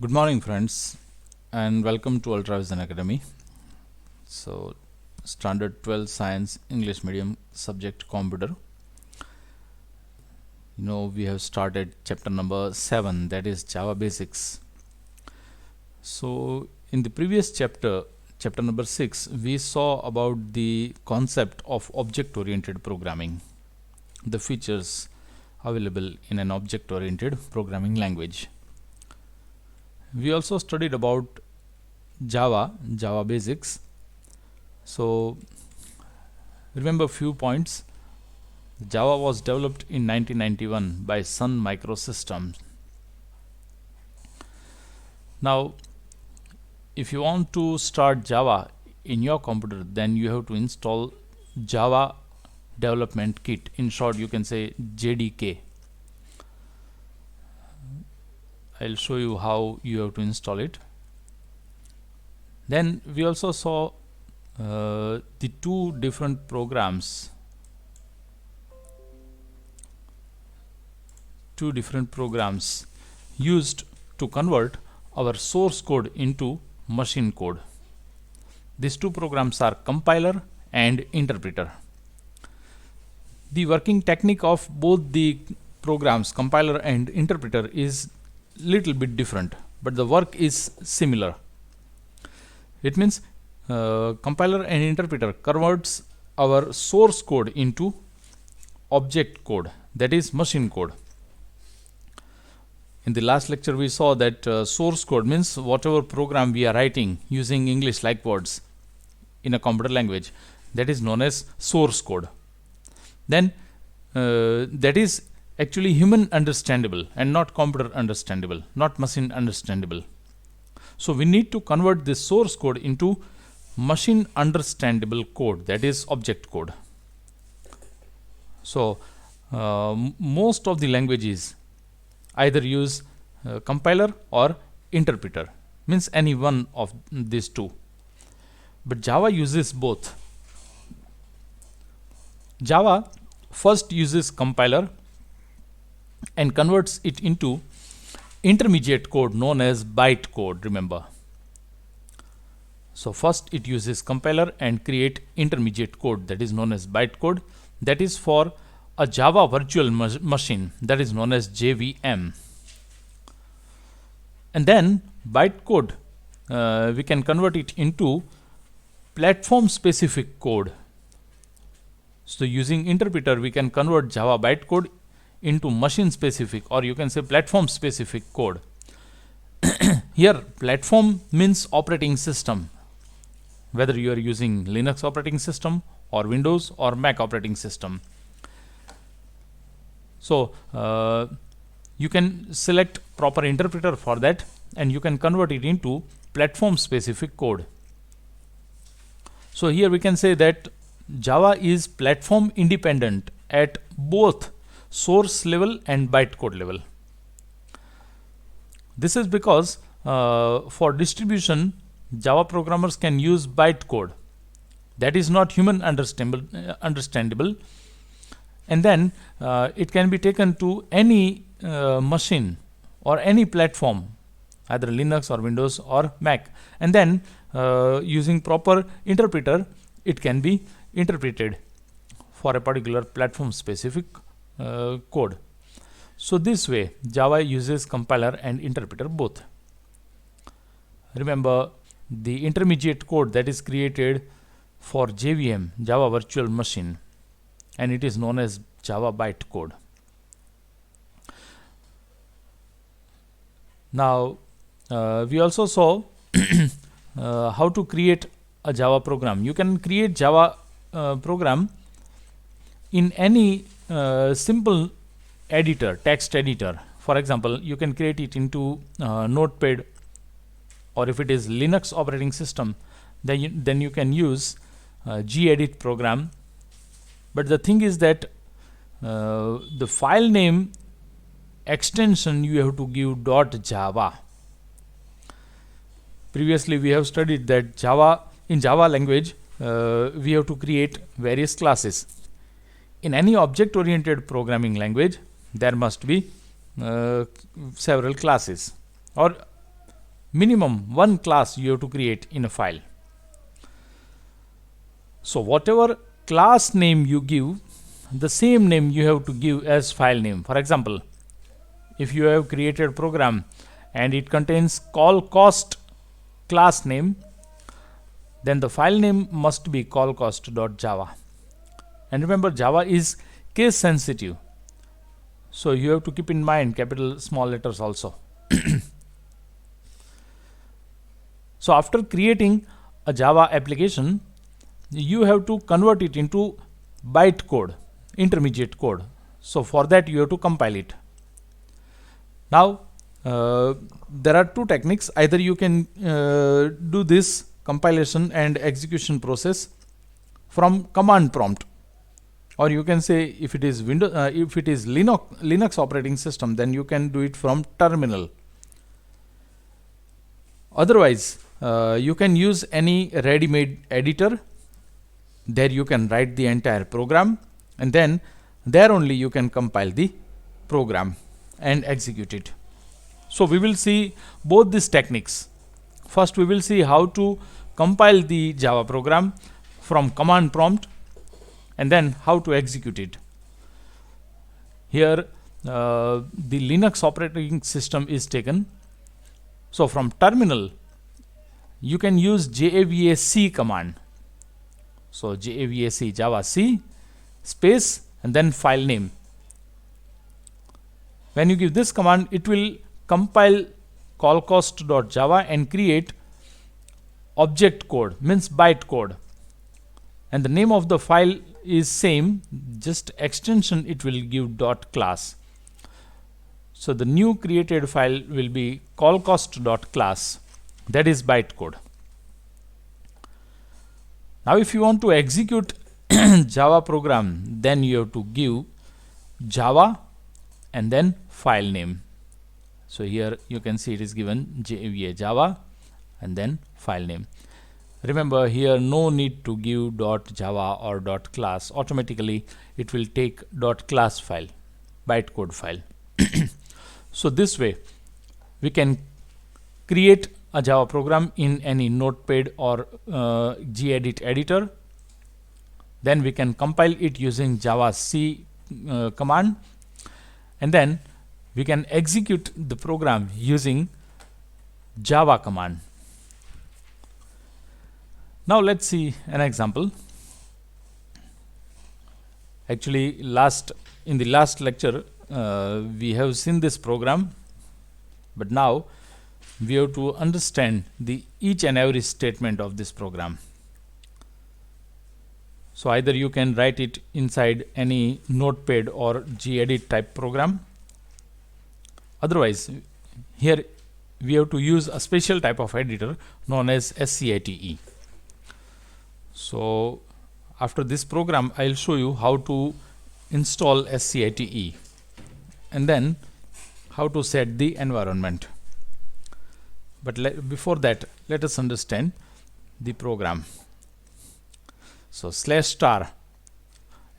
Good morning, friends, and welcome to Ultravision Academy. So, Standard 12 Science English Medium subject Computer. We have started chapter number 7, that is Java Basics. So, in the previous chapter, chapter number 6, we saw about the concept of object-oriented programming, the features available in an object-oriented programming language. We also studied about Java Basics. So remember few points. Java was developed in 1991 by Sun Microsystems. Now, if you want to start Java in your computer, then you have to install Java Development Kit. In short, you can say JDK. I'll show you how you have to install it. Then we also saw the two different programs used to convert our source code into machine code. These two programs are compiler and interpreter. The working technique of both the programs, compiler and interpreter, is little bit different, but the work is similar. It means compiler and interpreter converts our source code into object code, that is machine code. In the last lecture we saw that source code means whatever program we are writing using English like words in a computer language, that is known as source code. Then that is actually human understandable and not computer understandable, not machine understandable. So we need to convert this source code into machine understandable code, that is object code. So most of the languages either use compiler or interpreter, means any one of these two, but Java uses both. Java first uses compiler and converts it into intermediate code known as bytecode, remember. So first it uses compiler and create intermediate code, that is known as bytecode, that is for a Java virtual machine, that is known as JVM. And then bytecode we can convert it into platform specific code. So using interpreter we can convert Java bytecode into machine specific, or you can say platform specific code. Here platform means operating system, whether you are using Linux operating system or Windows or Mac operating system. So you can select proper interpreter for that and you can convert it into platform specific code. So here we can say that Java is platform independent at both source level and bytecode level. This is because for distribution Java programmers can use bytecode, that is not human understandable, and then it can be taken to any machine or any platform, either Linux or Windows or Mac, and then using proper interpreter it can be interpreted for a particular platform specific code. So this way Java uses compiler and interpreter both. Remember, the intermediate code that is created for JVM, Java virtual machine, and it is known as Java bytecode. Now we also saw how to create a Java program. You can create Java program in any simple editor, text editor. For example, you can create it into Notepad, or if it is Linux operating system, then you can use gedit program. But the thing is that the file name extension you have to give .java. Previously we have studied that in Java language we have to create various classes. In any object oriented programming language there must be several classes, or minimum one class you have to create in a file. So whatever class name you give, the same name you have to give as file name. For example, if you have created a program and it contains call cost class name, then the file name must be callcost.java. And remember, Java is case sensitive, so you have to keep in mind capital small letters also. So after creating a Java application, you have to convert it into bytecode, intermediate code. So for that you have to compile it. Now there are two techniques. Either you can do this compilation and execution process from command prompt, or you can say if it is Windows, if it is Linux operating system, then you can do it from terminal. Otherwise you can use any ready-made editor. There you can write the entire program, and then there only you can compile the program and execute it. So we will see both these techniques. First we will see how to compile the Java program from command prompt, and then how to execute it. Here the Linux operating system is taken. So from terminal you can use javac command. So javac java c space and then file name. When you give this command, it will compile callcost.java and create object code, means byte code, and the name of the file is same, just extension it will give .class. So the new created file will be callcost.class, that is bytecode. Now if you want to execute Java program, then you have to give Java and then file name. So here you can see it is given java Java and then file name. Remember, here no need to give .java or .class. Automatically it will take .class file, bytecode file. So this way we can create a Java program in any Notepad or gedit editor. Then we can compile it using javac command, and then we can execute the program using Java command. Now let's see an example. Actually, in the last lecture we have seen this program, but now we have to understand each and every statement of this program. So either you can write it inside any Notepad or gedit type program. Otherwise, here we have to use a special type of editor known as scite. So after this program, I'll show you how to install scite and then how to set the environment. But before that, let us understand the program. So /*,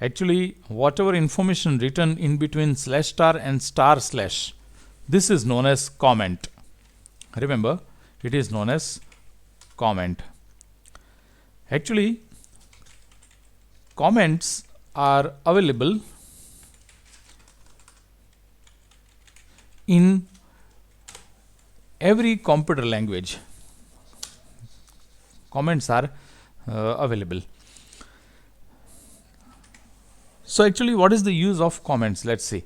actually whatever information written in between /* and // this is known as comment. Remember, it is known as comment. Actually, comments are available in every computer language. Comments are available. So actually, what is the use of comments? Let's see.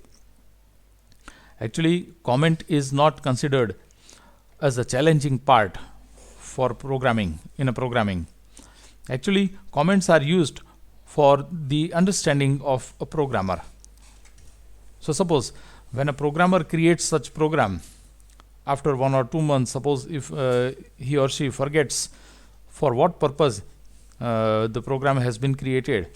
Actually, comment is not considered as a challenging part for programming, in a programming. Actually, comments are used for the understanding of a programmer. So suppose when a programmer creates such program, after 1 or 2 months, suppose if he or she forgets for what purpose the program has been created.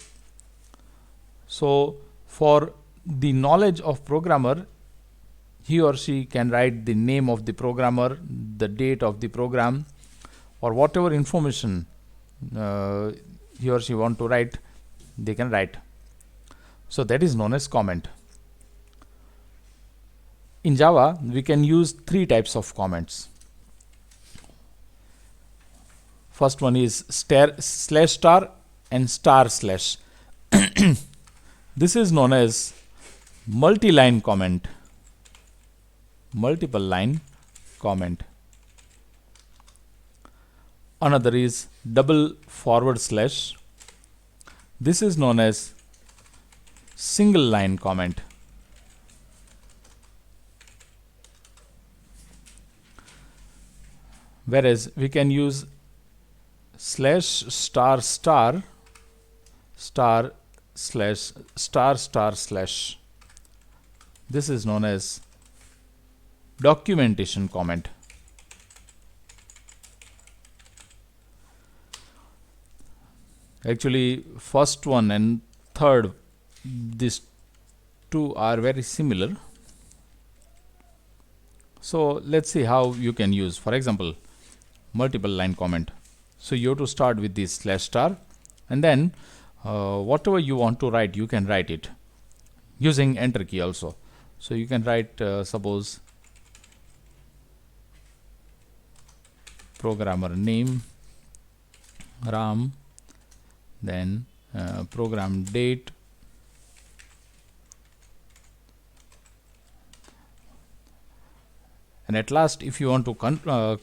So for the knowledge of programmer, he or she can write the name of the programmer, the date of the program, or whatever information he or she want to write, they can write. So that is known as comment. In Java, we can use 3 types of comments. First one is slash star and star slash. This is known as multi-line comment, multiple line comment. Another is double forward slash. This is known as single line comment. Whereas we can use slash star star star slash star star slash. This is known as documentation comment. Actually, first one and third, these two are very similar. So let's see how you can use, for example, multiple line comment. So you have to start with this slash star, and then whatever you want to write, you can write it using enter key also. So you can write suppose programmer name Ram, then program date, and at last if you want to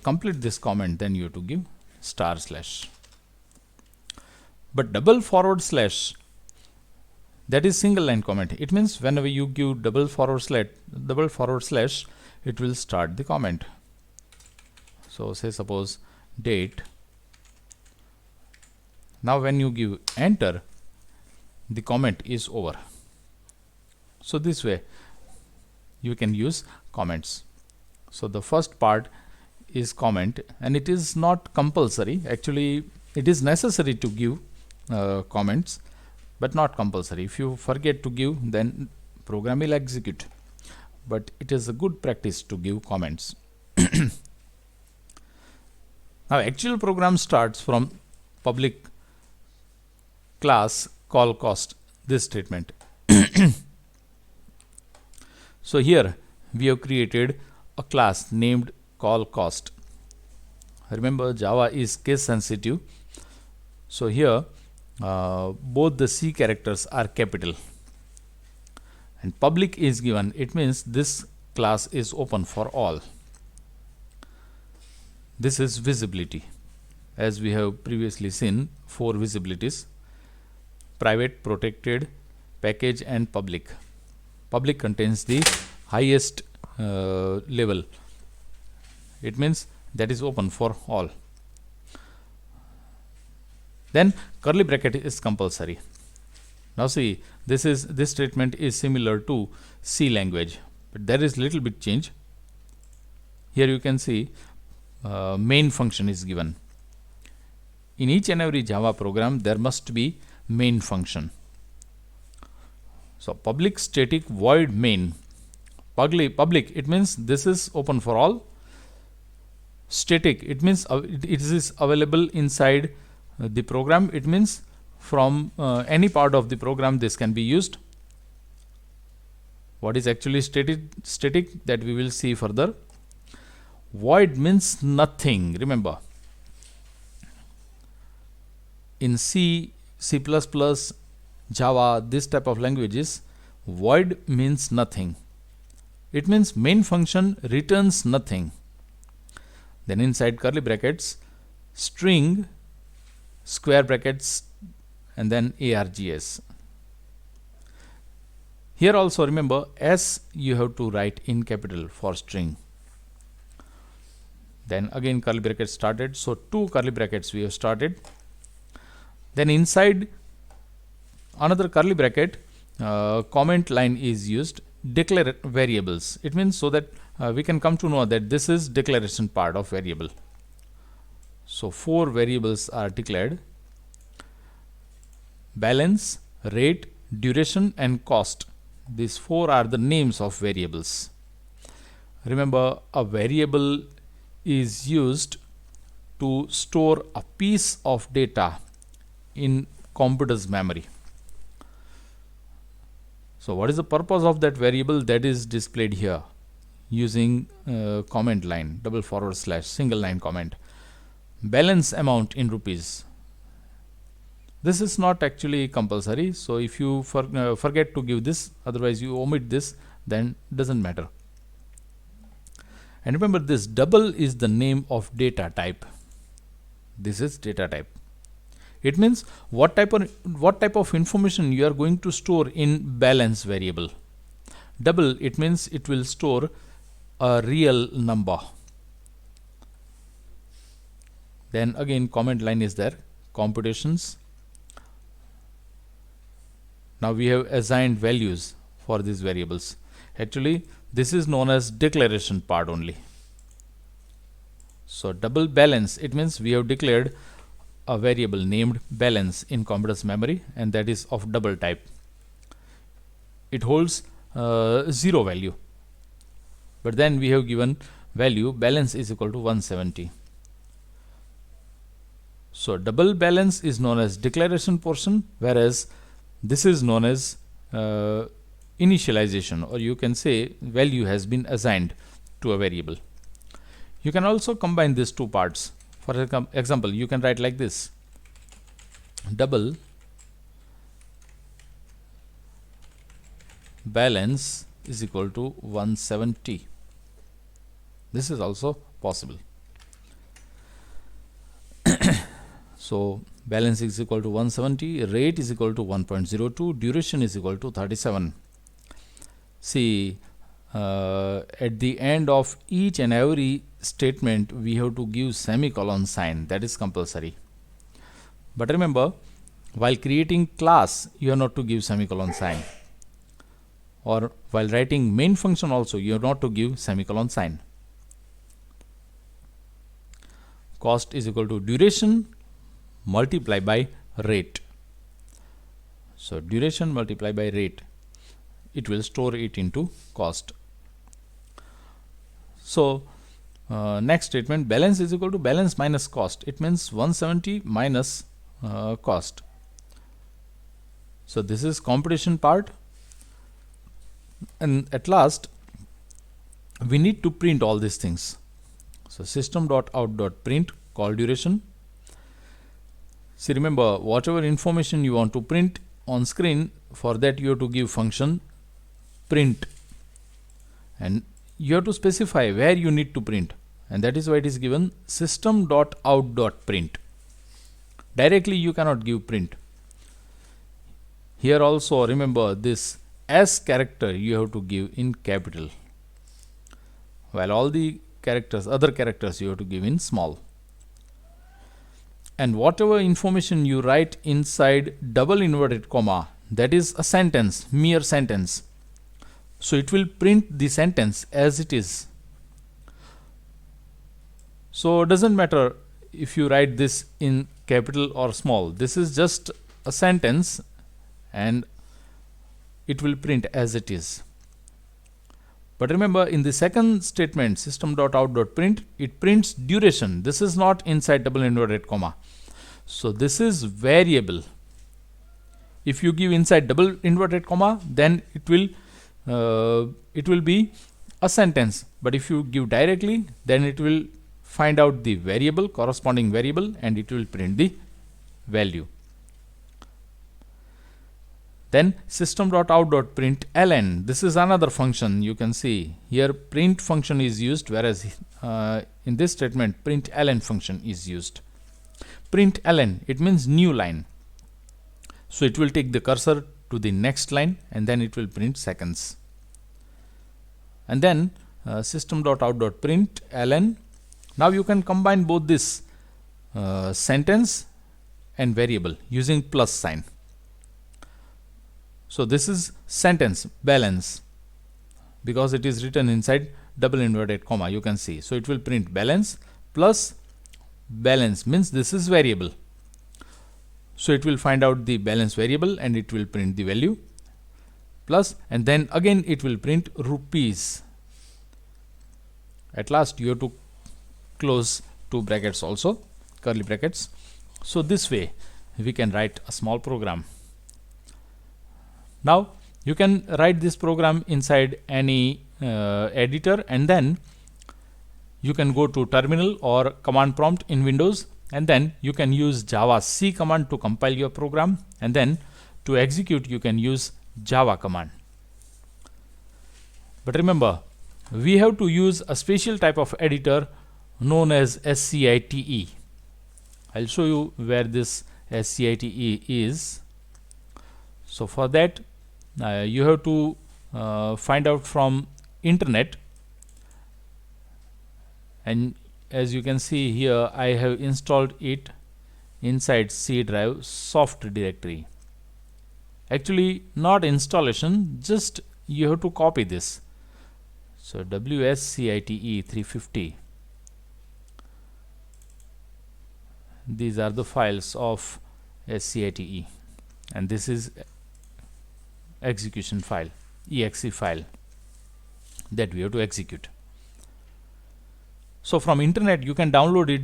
complete this comment, then you have to give star slash. But double forward slash, that is single line comment. It means whenever you give double forward slash, it will start the comment. So say suppose date. Now when you give enter, the comment is over. So this way you can use comments. So the first part is comment, and it is not compulsory. Actually, it is necessary to give comments, but not compulsory. If you forget to give, then program will execute. But it is a good practice to give comments. Now actual program starts from public class call cost, this statement. So here we have created a class named call cost. Remember, Java is case sensitive. So here both the C characters are capital and public is given. It means this class is open for all. This is visibility. As we have previously seen, 4 visibilities: private, protected, package and public. Public contains the highest level. It means that is open for all. Then curly bracket is compulsory. Now see, this statement is similar to C language, but there is little bit change. Here you can see main function is given. In each and every Java program there must be main function. So public static void main. Public, it means this is open for all. Static, it means it is available inside the program. It means from any part of the program this can be used. What is actually static, that we will see further. Void means nothing. Remember, in C, C++, Java, this type of languages, void means nothing. It means main function returns nothing. Then inside curly brackets, string, square brackets, and then args. Here also remember, S you have to write in capital for string. Then again curly brackets started. So 2 curly brackets we have started. Then inside another curly bracket, comment line is used. Declare variables. It means so that we can come to know that this is declaration part of variable. So 4 variables are declared: balance, rate, duration and cost. These 4 are the names of variables. Remember, a variable is used to store a piece of data in computer's memory. So what is the purpose of that variable? That is displayed here using comment line, double forward slash, single line comment. balance amount in rupees. This is not actually compulsory, so if you forget to give this, otherwise you omit this, then doesn't matter. And remember, this double is the name of data type. This is data type. It means what type of information you are going to store in balance variable. Double, it means it will store a real number. Then again comment line is there, computations. Now we have assigned values for these variables. Actually this is known as declaration part only. So double balance, it means we have declared a variable named balance in computer's memory, and that is of double type. It holds 0 value, but then we have given value balance is equal to 170. So double balance is known as declaration portion, whereas this is known as initialization, or you can say value has been assigned to a variable. You can also combine these two parts. For example, you can write like this: double balance is equal to 170. This is also possible. So balance is equal to 170, rate is equal to 1.02, duration is equal to 37. See, at the end of each and every statement we have to give semicolon sign. That is compulsory. But remember, while creating class you are not to give semicolon sign, or while writing main function also you are not to give semicolon sign. Cost is equal to duration multiplied by rate. So duration multiplied by rate, it will store it into cost. So next statement, balance is equal to balance minus cost. It means 170 minus cost. So this is computation part, and at last we need to print all these things. So system.out.print call duration. See, remember, whatever information you want to print on screen, for that you have to give function print, and you have to specify where you need to print, and that is why it is given system.out.print. Directly you cannot give print. Here also remember, this S character you have to give in capital, while all the characters, other characters, you have to give in small. And whatever information you write inside double inverted comma, that is a sentence, mere sentence. So it will print the sentence as it is. So it doesn't matter if you write this in capital or small. This is just a sentence and it will print as it is. But remember, in the second statement, system.out.print, it prints duration. This is not inside double inverted comma. So this is variable. If you give inside double inverted comma, then it will be a sentence. But if you give directly, then it will find out the variable, corresponding variable, and it will print the value. Then system.out.println, this is another function. You can see here print function is used, whereas in this statement println function is used. Println, it means new line. So it will take the cursor to the next line and then it will print seconds. And then system.out.println. Now you can combine both this sentence and variable using plus sign. So this is sentence balance because it is written inside double inverted comma, you can see. So it will print balance plus balance, means this is variable. So it will find out the balance variable and it will print the value plus, and then again it will print rupees. At last you have to close two brackets also, curly brackets. So this way we can write a small program. Now you can write this program inside any editor, and then you can go to terminal or command prompt in Windows, and then you can use Java C command to compile your program, and then to execute you can use Java command. But remember, we have to use a special type of editor known as scite. I'll show you where this scite is. So for that you have to find out from internet, and as you can see here I have installed it inside C drive soft directory. Actually not installation, just you have to copy this. So wscite 350, these are the files of scite, and this is execution file, exe file that we have to execute. So from internet you can download it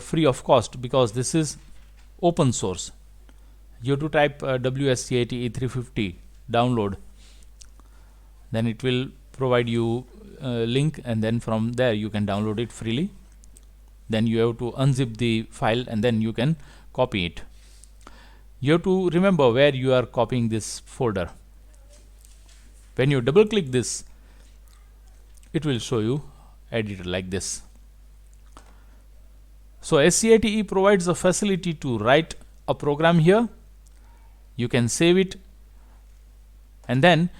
free of cost, because this is open source. You have to type wscite 350 download, then it will provide you a link, and then from there you can download it freely. Then you have to unzip the file and then you can copy it. You have to remember where you are copying this folder. When you double click this, it will show you editor like this. So scite provides a facility to write a program here. You can save it, and then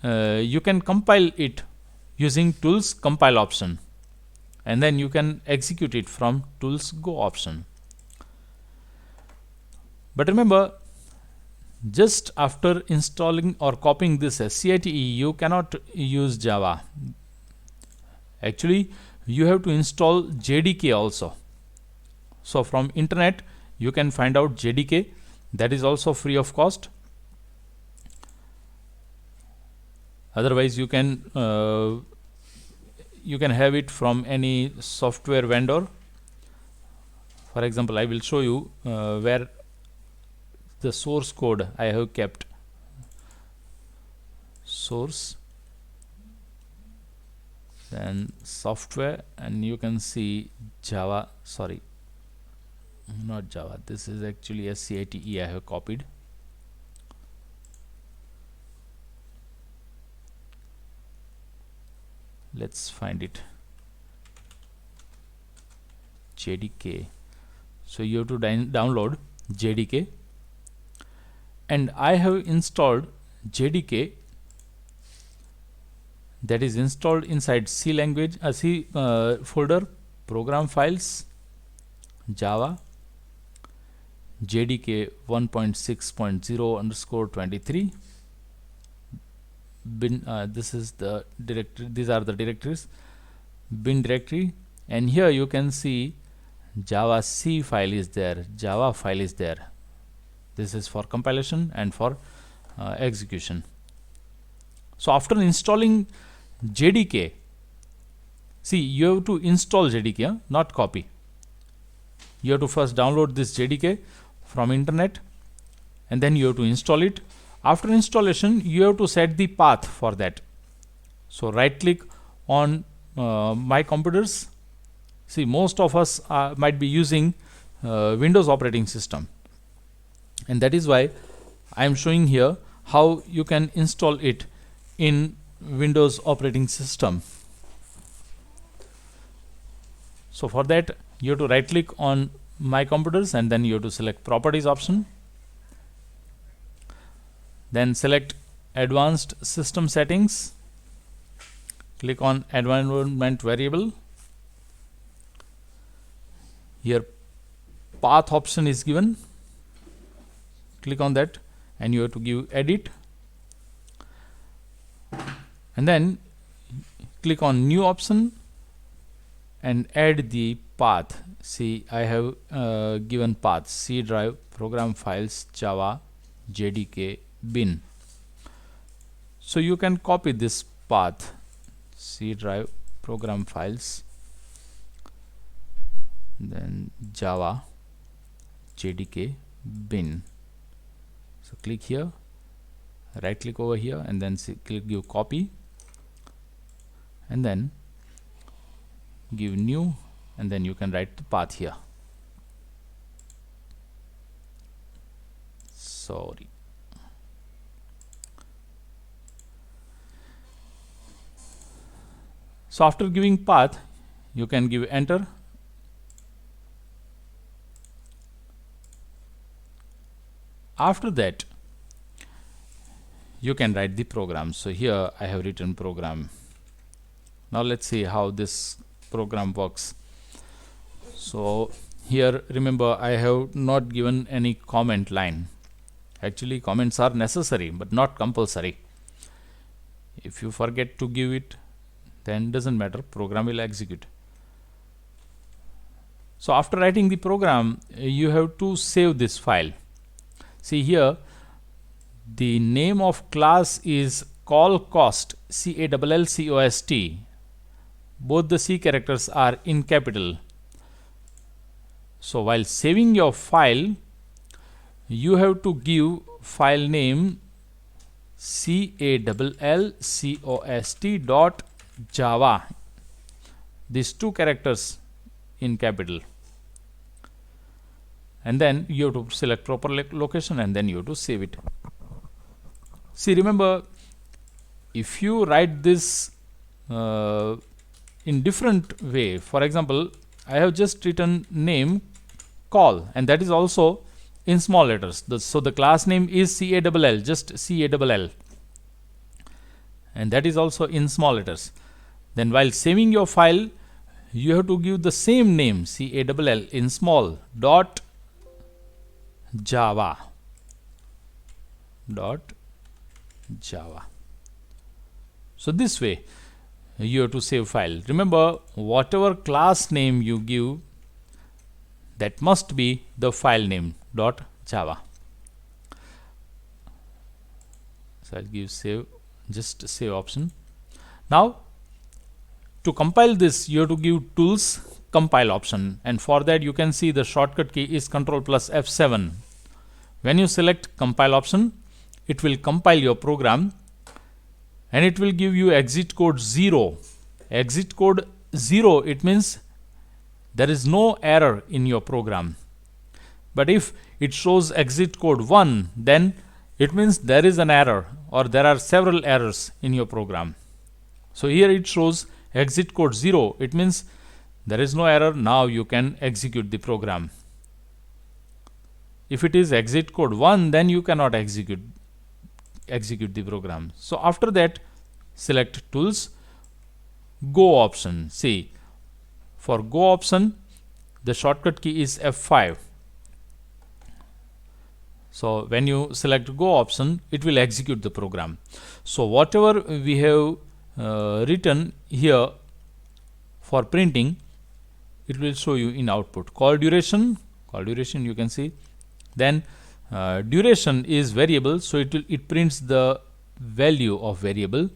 you can compile it using tools compile option, and then you can execute it from tools go option. But remember, just after installing or copying this scite you cannot use Java. Actually you have to install JDK also. So from internet you can find out JDK, that is also free of cost. Otherwise you can have it from any software vendor. For example, I will show you where the source code I have kept. Source, then software, and you can see Java, sorry, not Java, this is actually scite I have copied. Let's find it. JDK. So you have to download JDK, and I have installed JDK, that is installed inside C language, C folder, program files, Java, JDK 1.6.0 underscore 23. Bin, this is the directory, these are the directories, bin directory, and here you can see Java C file is there, Java file is there. This is for compilation and for execution. So after installing JDK, see, you have to install JDK, not copy. You have to first download this JDK from internet, and then you have to install it. After installation you have to set the path for that. So right click on my computers. See, most of us might be using Windows operating system, and that is why I am showing here how you can install it in Windows operating system. So for that you have to right click on my computers, and then you have to select properties option, then select advanced system settings, click on environment variable. Here path option is given, click on that, and you have to give edit, and then click on new option and add the path. See, I have given path C drive, program files, Java, JDK, bin. So you can copy this path, C drive, program files, then Java, JDK, bin. So click here, right click over here, and then click give copy, and then give new, and then you can write the path here. Sorry. So after giving path, you can give enter. After that, you can write the program. So here I have written program. Now let's see how this program works. So here, remember, I have not given any comment line. Actually, comments are necessary but not compulsory. If you forget to give it, then doesn't matter, program will execute. So after writing the program, you have to save this file. See here, the name of class is call cost, CALLCOST. Both the C characters are in capital. So while saving your file, you have to give file name CALLCOST.java. These two characters in capital. And then you have to select proper location, and then you have to save it. See, remember, if you write this in different way, for example, I have just written name call, and that is also in small letters. So the class name is CALL, just CALL, and that is also in small letters. Then while saving your file, you have to give the same name CALL in small dot java. So this way you have to save file. Remember, whatever class name you give, that must be the file name .java. So I'll give save, just save option. Now to compile this, you have to give tools compile option, and for that you can see the shortcut key is Ctrl plus F7. When you select compile option, it will compile your program, and it will give you exit code 0. Exit code 0, it means there is no error in your program. But if it shows exit code 1, then it means there is an error, or there are several errors in your program. So here it shows exit code 0, it means there is no error. Now you can execute the program. If it is exit code 1, then you cannot execute the program. So after that, select tools, go option. See, for go option, the shortcut key is F5. So when you select go option, it will execute the program. So whatever we have written here for printing, it will show you in output. Call duration you can see. Then duration is variable, so it prints the value of variable,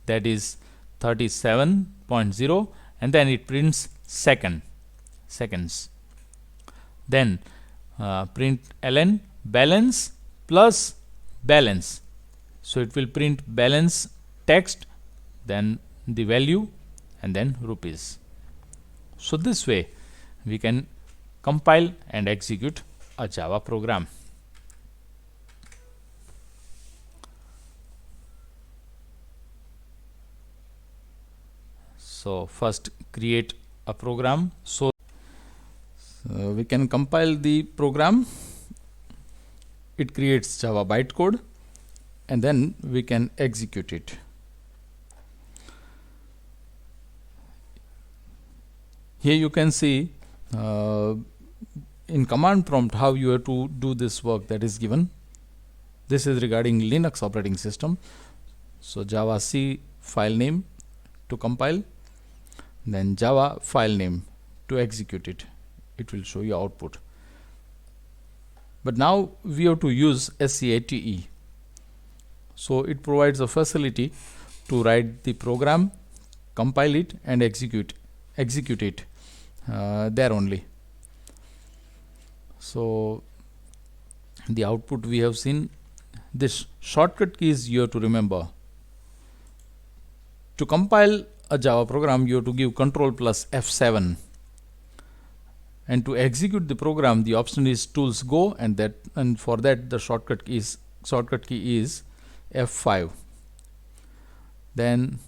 that is 37.0, and then it prints seconds. Then print ln balance plus balance, so it will print balance text, then the value, and then rupees. So this way we can compile and execute a Java program. So first create a program. So we can compile the program. It creates Java bytecode, and then we can execute it. Here you can see in command prompt how you have to do this work that is given. This is regarding Linux operating system. So Java C file name to compile, then Java file name to execute it. It will show you output. But now we have to use SCATE. So it provides a facility to write the program, compile it, and execute it there only. So the output we have seen. This shortcut keys you have to remember. To compile a Java program, you have to give control plus F7, and to execute the program the option is tools go, and for that the shortcut key is F5. Then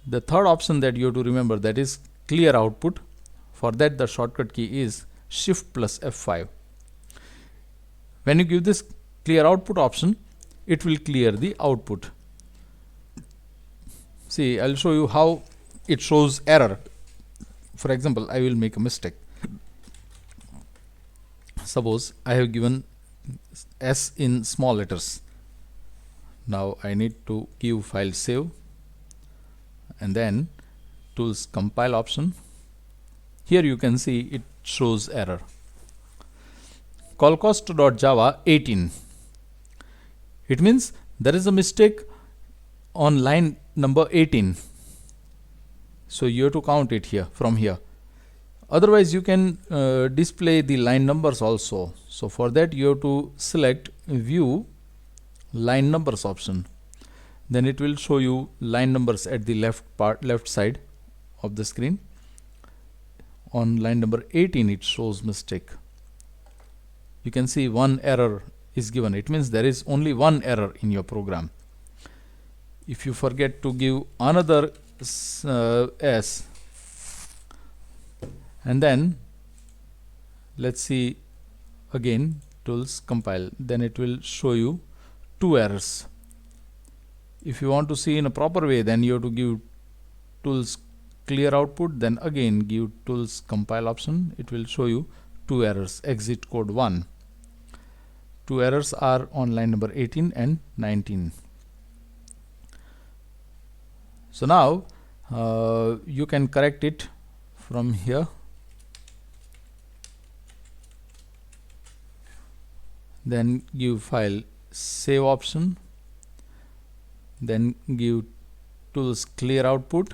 the third option that you have to remember, that is clear output. For that the shortcut key is shift plus F5. When you give this clear output option, it will clear the output. See, I'll show you how it shows error. For example, I will make a mistake. Suppose I have given S in small letters. Now I need to give file save, and then tools compile option. Here you can see it shows error. Callcost.java 18. It means there is a mistake on line number 18. So you have to count it here from here. Otherwise you can display the line numbers also. So for that you have to select view line numbers option. Then it will show you line numbers at the left side of the screen. On line number 18 it shows mistake. You can see one error is given. It means there is only one error in your program. If you forget to give another S, and then let's see again, tools compile, then it will show you two errors. If you want to see in a proper way, then you have to give tools clear output, then again give tools compile option. It will show you two errors, exit code 1. Two errors are on line number 18 and 19. So now you can correct it from here. Then give file save option, then give tools clear output,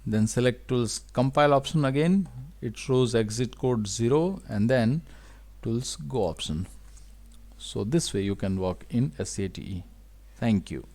then select tools compile option again. It shows exit code 0, and then tools go option. So this way you can work in SATE. Thank you.